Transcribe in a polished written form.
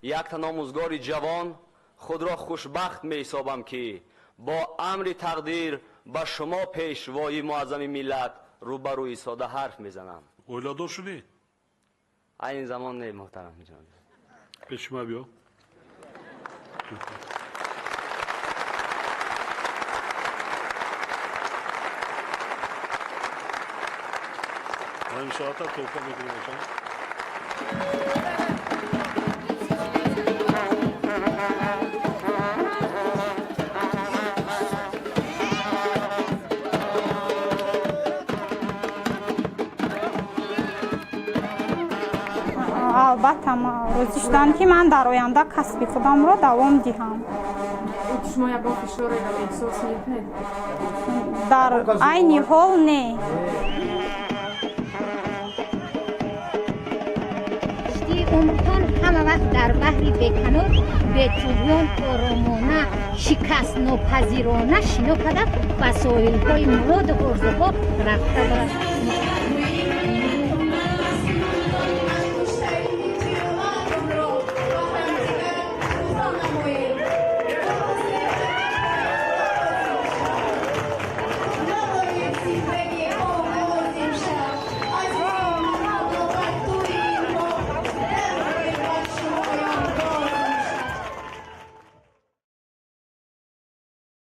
یک تن آموزگاری جوان خود را خوشبخت می حسابم که با امر تقدیر به شما پیشوای معظم ملت روبروی ساده حرف میزنم. اویلادار شدی؟ این زمان نه محترم جان. پیش ما بیا. من شاید تا توفا میکنم باشم. البته روزشتان که من در آینده کسب خودم را دوام دهم. شما یک فشار احساس میکنید؟ در عین حال نه. عمران همه وقت در بحری بکنار به طویان آرامانه شکست ناپذیرانه شنا کرده و ساحل های مراد ارزها رفته برد.